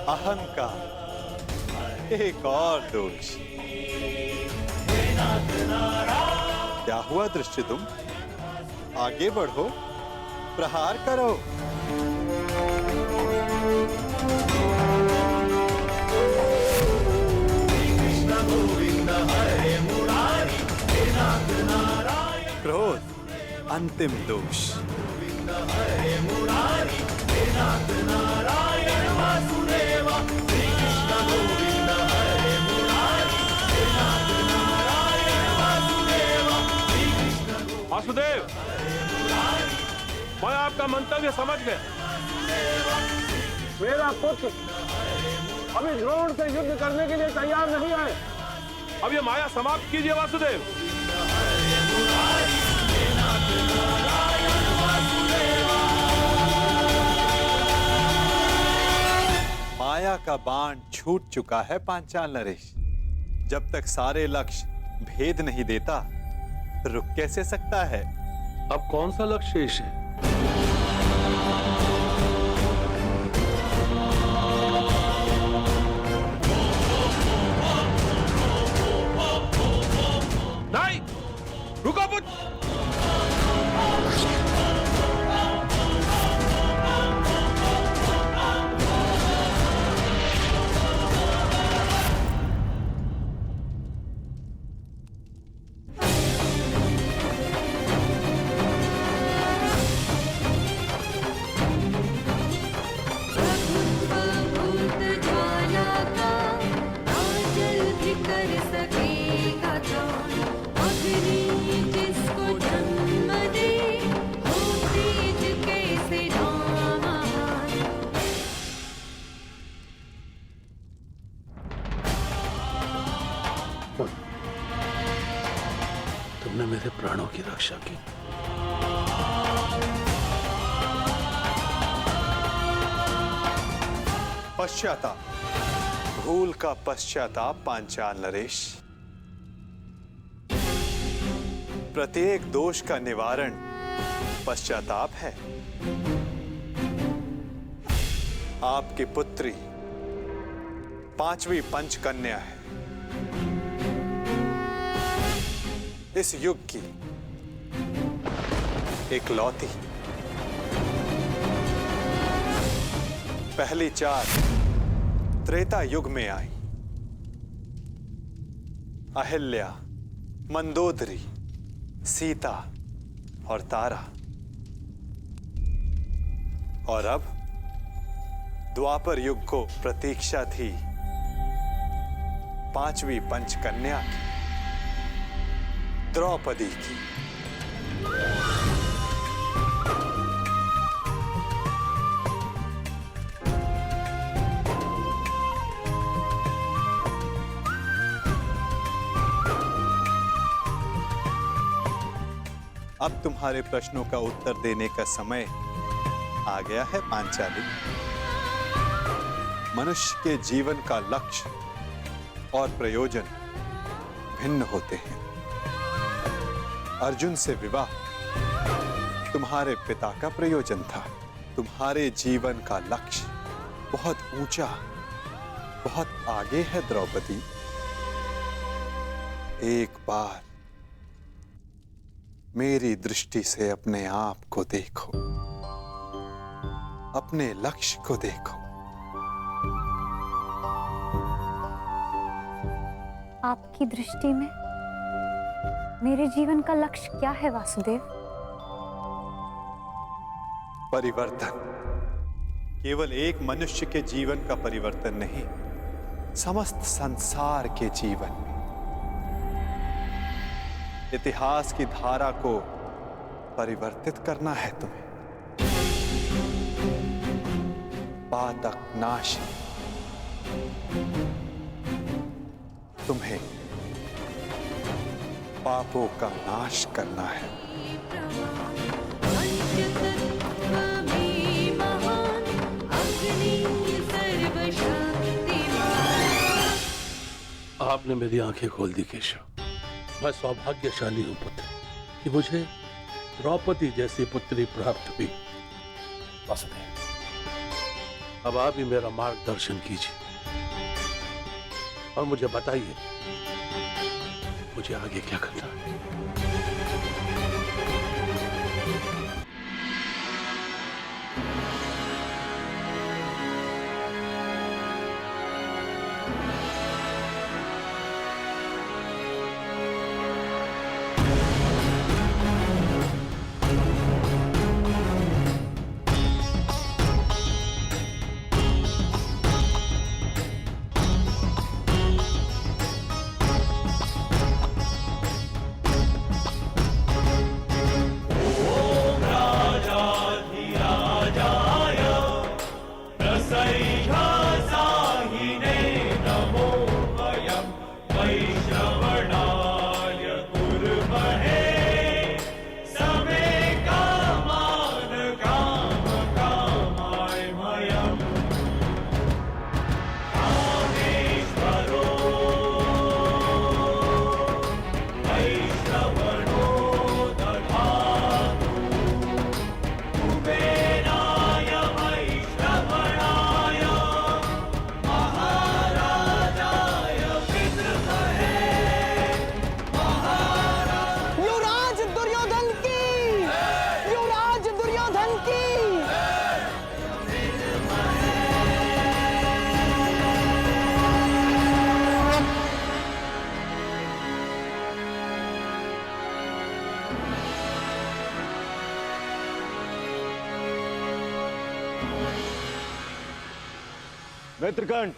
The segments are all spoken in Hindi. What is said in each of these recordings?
अहंकार, एक और दोष। क्या हुआ दृष्टिदुम्न? आगे बढ़ो, प्रहार करो। क्रोध अंतिम दोष। वासुदेव, मैं आपका मंतव्य समझ गया। मेरा पुत्र अभी द्रोण से युद्ध करने के लिए तैयार नहीं है। अब ये माया समाप्त कीजिए वासुदेव। माया का बाण छूट चुका है पांचाल नरेश। जब तक सारे लक्ष्य भेद नहीं देता, रुक कैसे सकता है? अब कौन सा लक्ष्य शेष है? नहीं, रुको पुत्र। तुमने मेरे प्राणों की रक्षा की। पश्चाताप, भूल का पश्चाताप पांचाल नरेश। प्रत्येक दोष का निवारण पश्चाताप है। आपकी पुत्री पांचवी पंचकन्या है, इस युग की एकलौती। पहली चार त्रेता युग में आई। अहिल्या, मंदोदरी, सीता और तारा। और अब द्वापर युग को प्रतीक्षा थी पांचवी पंचकन्या की, द्रौपदी की। अब तुम्हारे प्रश्नों का उत्तर देने का समय आ गया है पांचाली। मनुष्य के जीवन का लक्ष्य और प्रयोजन भिन्न होते हैं। अर्जुन से विवाह तुम्हारे पिता का प्रयोजन था। तुम्हारे जीवन का लक्ष्य बहुत ऊंचा, बहुत आगे है द्रौपदी। एक बार मेरी दृष्टि से अपने आप को देखो, अपने लक्ष्य को देखो। आपकी दृष्टि में मेरे जीवन का लक्ष्य क्या है वासुदेव? परिवर्तन। केवल एक मनुष्य के जीवन का परिवर्तन नहीं, समस्त संसार के जीवन में। इतिहास की धारा को परिवर्तित करना है तुम्हें। पातक नाश तुम्हें पापों का नाश करना है। आपने मेरी आंखें खोल दी केशव। मैं सौभाग्यशाली हूं पुत्र कि मुझे द्रौपदी जैसी पुत्री प्राप्त हुई। वासुदेव, अब आप ही मेरा मार्गदर्शन कीजिए और मुझे बताइए मुझे आगे क्या करना है। मित्रगण,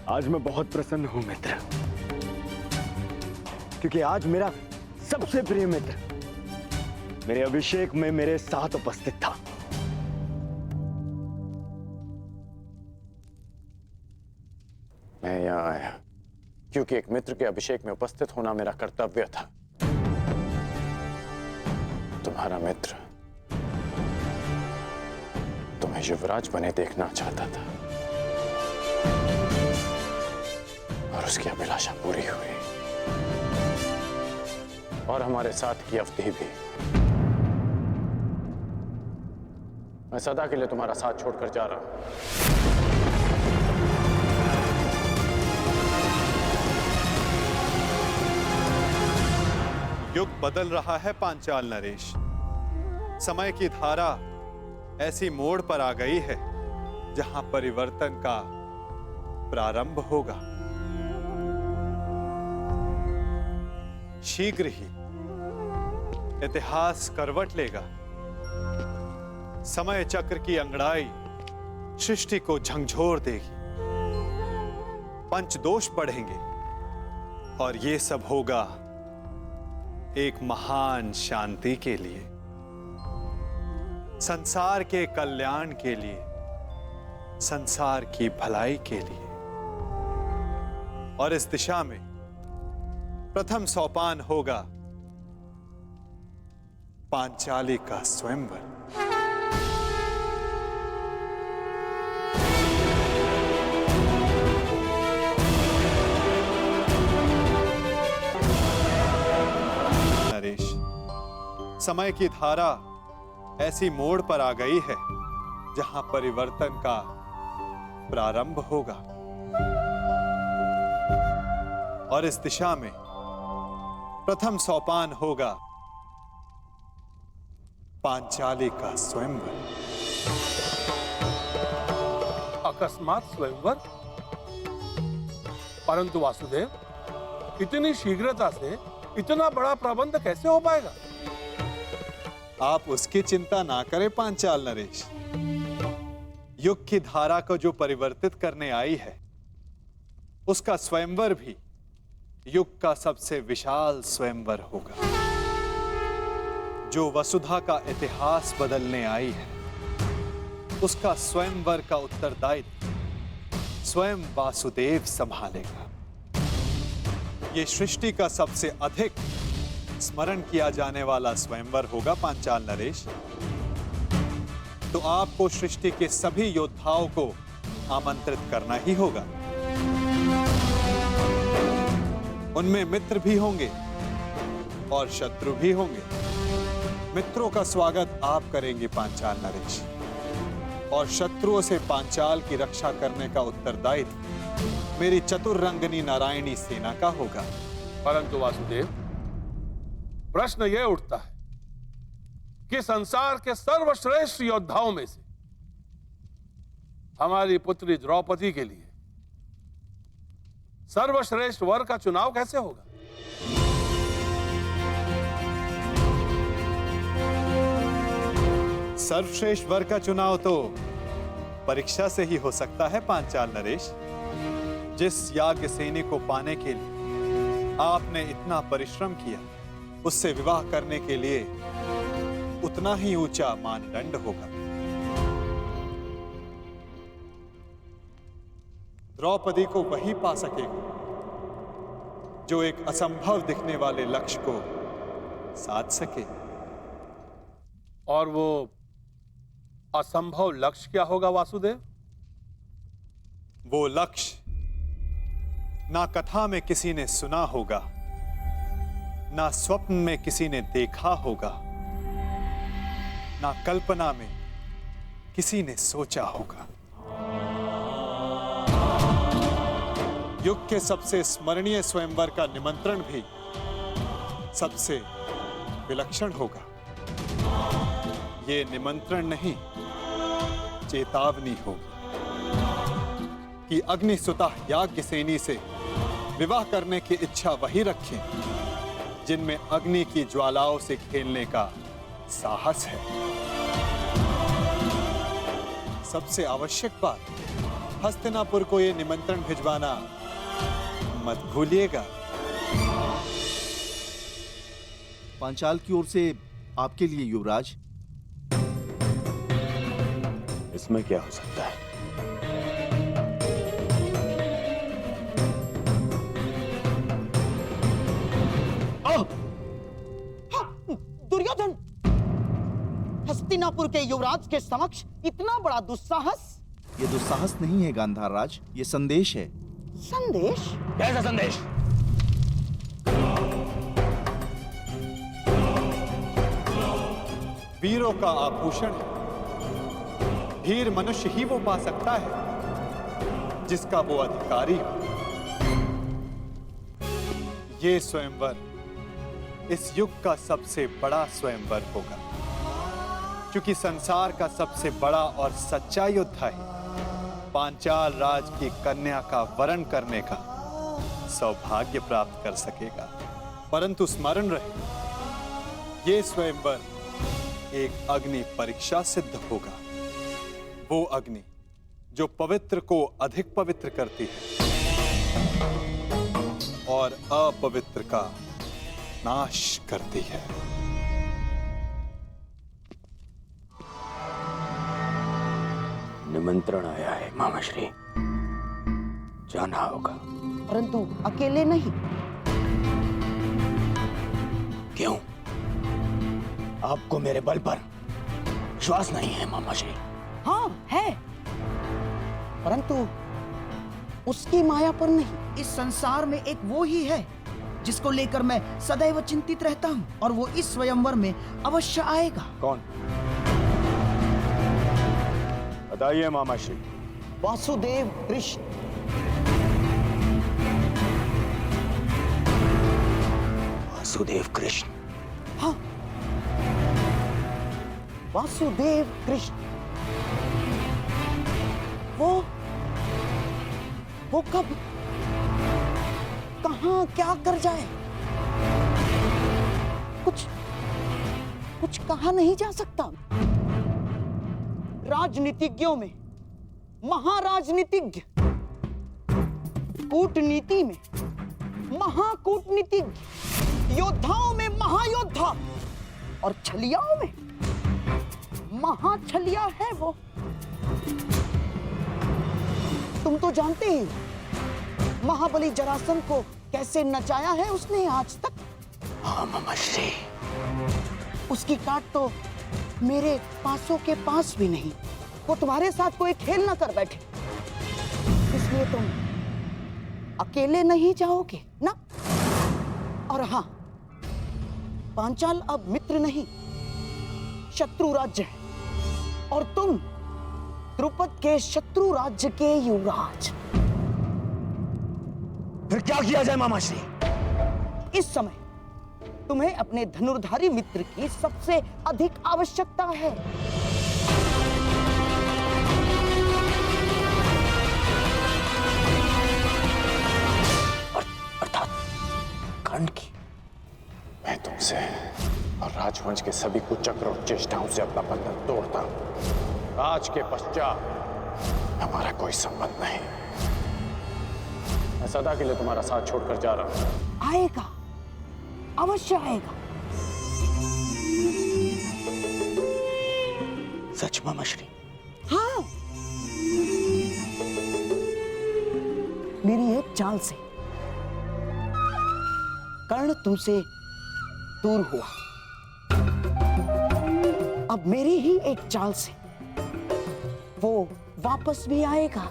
आज मैं बहुत प्रसन्न हूं मित्र, क्योंकि आज मेरा सबसे प्रिय मित्र मेरे अभिषेक में मेरे साथ उपस्थित था। मैं यहां आया क्योंकि एक मित्र के अभिषेक में उपस्थित होना मेरा कर्तव्य था। तुम्हारा मित्र तुम्हें युवराज बने देखना चाहता था और उसकी अभिलाषा पूरी हुई, और हमारे साथ की अवधि भी। मैं सदा के लिए तुम्हारा साथ छोड़कर जा रहा हूं। युग बदल रहा है पांचाल नरेश। समय की धारा ऐसी मोड़ पर आ गई है जहां परिवर्तन का प्रारंभ होगा। शीघ्र ही इतिहास करवट लेगा। समय चक्र की अंगड़ाई सृष्टि को झंझोर देगी। पंचदोष बढ़ेंगे और ये सब होगा एक महान शांति के लिए, संसार के कल्याण के लिए, संसार की भलाई के लिए। और इस दिशा में प्रथम सोपान होगा पांचाली का स्वयंवर। नरेश, समय की धारा ऐसी मोड़ पर आ गई है जहां परिवर्तन का प्रारंभ होगा, और इस दिशा में प्रथम सोपान होगा पांचाली का स्वयंवर। अकस्मात स्वयंवर? परंतु वासुदेव, इतनी शीघ्रता से इतना बड़ा प्रबंध कैसे हो पाएगा? आप उसकी चिंता ना करें पांचाल नरेश। युग की धारा को जो परिवर्तित करने आई है, उसका स्वयंवर भी युग का सबसे विशाल स्वयंवर होगा। जो वसुधा का इतिहास बदलने आई है, उसका स्वयंवर का उत्तरदायित्व स्वयं वासुदेव संभालेगा। ये सृष्टि का सबसे अधिक स्मरण किया जाने वाला स्वयंवर होगा पांचाल नरेश। तो आपको सृष्टि के सभी योद्धाओं को आमंत्रित करना ही होगा। उनमें मित्र भी होंगे और शत्रु भी होंगे। मित्रों का स्वागत आप करेंगे पांचाल नरेश, और शत्रुओं से पांचाल की रक्षा करने का उत्तरदायित्व मेरी चतुर्रंगनी नारायणी सेना का होगा। परंतु वासुदेव, प्रश्न यह उठता है कि संसार के सर्वश्रेष्ठ योद्धाओं में से हमारी पुत्री द्रौपदी के लिए सर्वश्रेष्ठ वर का चुनाव कैसे होगा? सर्वश्रेष्ठ वर का चुनाव तो परीक्षा से ही हो सकता है पांचाल नरेश। जिस याज्ञ सेनी को पाने के लिए आपने इतना परिश्रम किया, उससे विवाह करने के लिए उतना ही ऊंचा मानदंड होगा। द्रौपदी को वही पा सकेगा जो एक असंभव दिखने वाले लक्ष्य को साध सके। और वो असंभव लक्ष्य क्या होगा वासुदेव? वो लक्ष्य ना कथा में किसी ने सुना होगा, ना स्वप्न में किसी ने देखा होगा, ना कल्पना में किसी ने सोचा होगा। युग के सबसे स्मरणीय स्वयंवर का निमंत्रण भी सबसे विलक्षण होगा। ये निमंत्रण नहीं, चेतावनी होगी कि अग्निसुता याज्ञसेनी से विवाह करने की इच्छा वही रखें जिनमें अग्नि की ज्वालाओं से खेलने का साहस है। सबसे आवश्यक बात, हस्तिनापुर को यह निमंत्रण भिजवाना मत भूलिएगा। पांचाल की ओर से आपके लिए युवराज। इसमें क्या हो सकता है? दुर्योधन, हस्तिनापुर के युवराज के समक्ष इतना बड़ा दुस्साहस? ये दुस्साहस नहीं है गांधार राज, ये संदेश है। संदेश? कैसा संदेश? वीरों का आभूषण है। वीर मनुष्य ही वो पा सकता है जिसका वो अधिकारी हो। ये स्वयंवर इस युग का सबसे बड़ा स्वयंवर होगा, क्योंकि संसार का सबसे बड़ा और सच्चा योद्धा ही पांचाल राज की कन्या का वरण करने का सौभाग्य प्राप्त कर सकेगा। परंतु स्मरण रहे, ये स्वयंवर एक अग्नि परीक्षा सिद्ध होगा। वो अग्नि जो पवित्र को अधिक पवित्र करती है और अपवित्र का नाश करती है। निमंत्रण आया है मामाश्री, जाना होगा। परंतु अकेले नहीं। क्यों? आपको मेरे बल पर विश्वास नहीं है मामाश्री? हाँ है, परंतु उसकी माया पर नहीं। इस संसार में एक वो ही है जिसको लेकर मैं सदैव चिंतित रहता हूँ, और वो इस स्वयंवर में अवश्य आएगा। कौन? बताइए मामाश्री। वासुदेव कृष्ण। वासुदेव कृष्ण? हाँ, वासुदेव कृष्ण। वो कब, कहां, क्या कर जाए, कुछ कहा नहीं जा सकता। राजनीतिज्ञों में महाराजनीतिज्ञ, कूटनीति में महाकूटनीतिज्ञ, योद्धाओं में महायोद्धा और छलियाओं में महाछलिया है वो। तुम तो जानते ही महाबली जरासंध को कैसे नचाया है उसने आज तक। हाँ मामाश्री। उसकी काट तो मेरे पासों के पास भी नहीं। वो तुम्हारे साथ कोई खेल ना कर बैठे, इसलिए तुम अकेले नहीं जाओगे ना। और हाँ, पांचाल अब मित्र नहीं, शत्रु राज्य है और तुम द्रुपद के शत्रु राज्य के युवराज। फिर क्या किया जाए मामाश्री? इस समय तुम्हें अपने धनुर्धारी मित्र की सबसे अधिक आवश्यकता है। अर्थात कर्ण की। मैं तुमसे और राजवंश के सभी कुचक्र और चेष्टाओं से अपना बंधन तोड़ता हूं। राज के पश्चात हमारा कोई संबंध नहीं। मैं सदा के लिए तुम्हारा साथ छोड़कर जा रहा हूं। आएगा, अवश्य आएगा। सच मामाश्री? हाँ, मेरी एक चाल से कर्ण तुमसे दूर हुआ। अब मेरी ही एक चाल से वो वापस भी आएगा।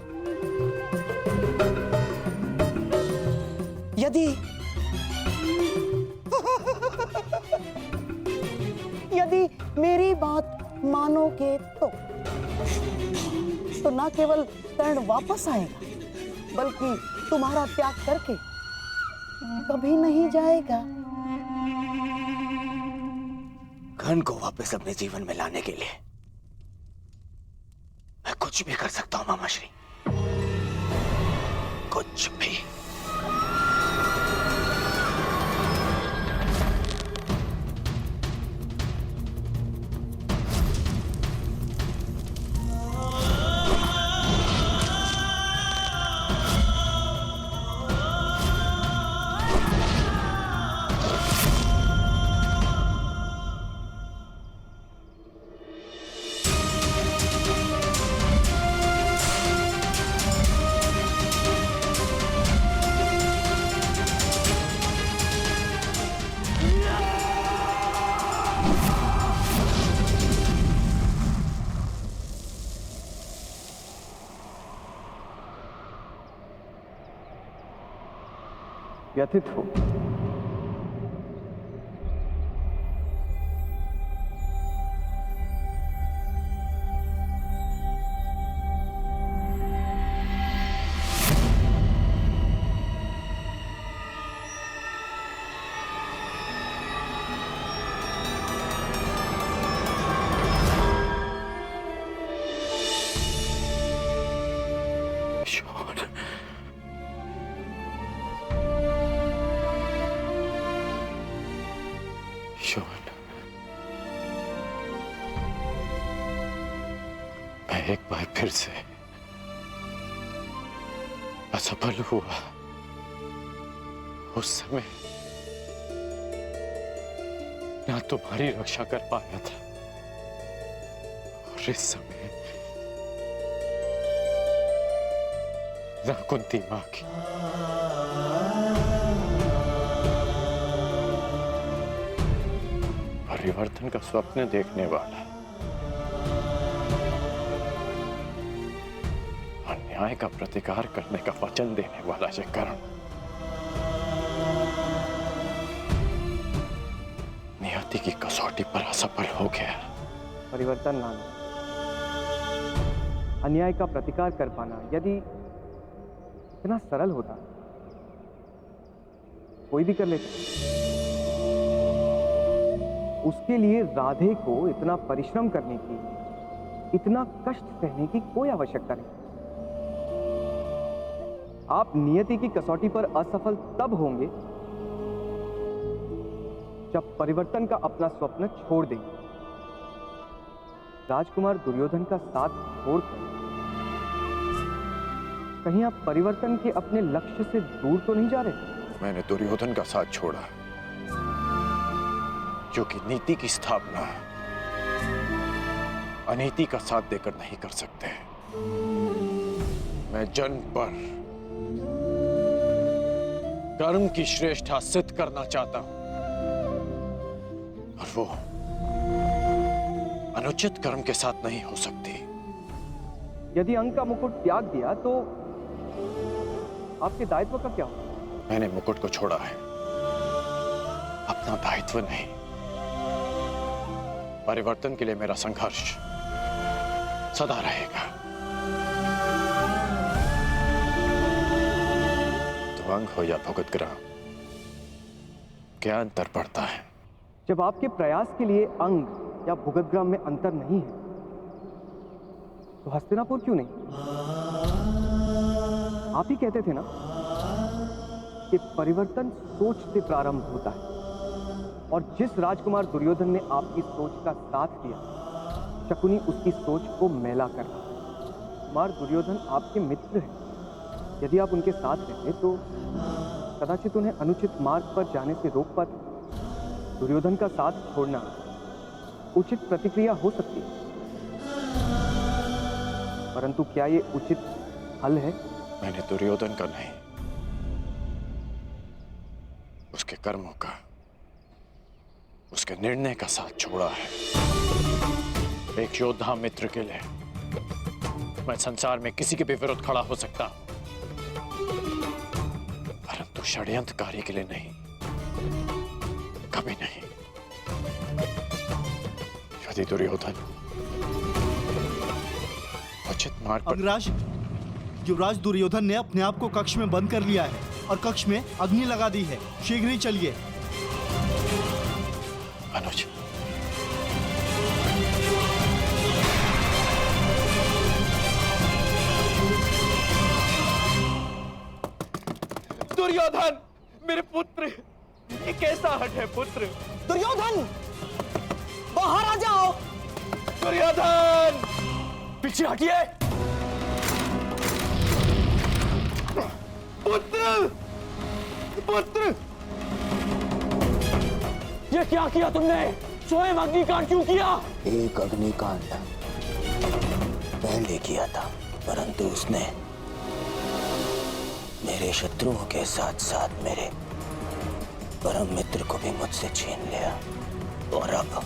यदि यदि मेरी बात मानोगे तो ना केवल कर्ण वापस आएगा, बल्कि तुम्हारा त्याग करके कभी नहीं जाएगा। कर्ण को वापस अपने जीवन में लाने के लिए मैं कुछ भी कर सकता हूं मामाश्री, कुछ भी। व्यथित हो। मैं एक बार फिर से असफल हुआ। उस समय ना तुम्हारी रक्षा कर पाया था और इस समय ना कुंती मां की। परिवर्तन का स्वप्न देखने वाला, अन्याय का प्रतिकार करने का वचन देने वाला ये कर्ण नियति की कसौटी पर असफल हो गया। परिवर्तन लाना, अन्याय का प्रतिकार कर पाना यदि इतना सरल होता कोई भी कर लेता। उसके लिए राधे को इतना परिश्रम करने की, इतना कष्ट सहने की कोई आवश्यकता नहीं। आप नियति की कसौटी पर असफल तब होंगे जब परिवर्तन का अपना स्वप्न छोड़ देंगे। राजकुमार दुर्योधन का साथ छोड़कर कहीं आप परिवर्तन के अपने लक्ष्य से दूर तो नहीं जा रहे? मैंने दुर्योधन का साथ छोड़ा क्योंकि नीति की स्थापना अनीति का साथ देकर नहीं कर सकते। मैं जन्म पर कर्म की श्रेष्ठता सिद्ध करना चाहता हूं और वो अनुचित कर्म के साथ नहीं हो सकती। यदि अंक का मुकुट त्याग दिया तो आपके दायित्व का क्या होगा? मैंने मुकुट को छोड़ा है इतना दायित्व नहीं। परिवर्तन के लिए मेरा संघर्ष सदा रहेगा। ध्वंग हो या भुगतग्राम, क्या अंतर पड़ता है? जब आपके प्रयास के लिए अंग या भूगतग्राम में अंतर नहीं है तो हस्तिनापुर क्यों नहीं? आप ही कहते थे ना कि परिवर्तन सोच से प्रारंभ होता है, और जिस राजकुमार दुर्योधन ने आपकी सोच का साथ दिया, शकुनी उसकी सोच को मैला कर रहा है। कुमार दुर्योधन आपके मित्र हैं। यदि आप उनके साथ रहते तो कदाचित उन्हें अनुचित मार्ग पर जाने से रोक पाते। दुर्योधन का साथ छोड़ना उचित प्रतिक्रिया हो सकती है, परंतु क्या ये उचित हल है? मैंने दुर्योधन का नहीं, उसके कर्मों का, उसके निर्णय का साथ छोड़ा है। एक योद्धा मित्र के लिए मैं संसार में किसी के भी विरुद्ध खड़ा हो सकता हूं, परंतु षड्यंत्रकारी के लिए नहीं, कभी नहीं। यदि दुर्योधन उचित मार्ग पर... अंगराज, युवराज दुर्योधन ने अपने आप को कक्ष में बंद कर लिया है और कक्ष में अग्नि लगा दी है। शीघ्र ही चलिए। अनुज, दुर्योधन, मेरे पुत्र, ये कैसा हट है पुत्र? दुर्योधन, बाहर आ जाओ। दुर्योधन, पीछे हटिए। पुत्र, पुत्र, ये क्या किया तुमने? स्वयं अग्निकांड क्यों किया? एक अग्निकांड पहले किया था, परंतु उसने मेरे शत्रुओं के साथ साथ मेरे परम मित्र को भी मुझसे छीन लिया, और अब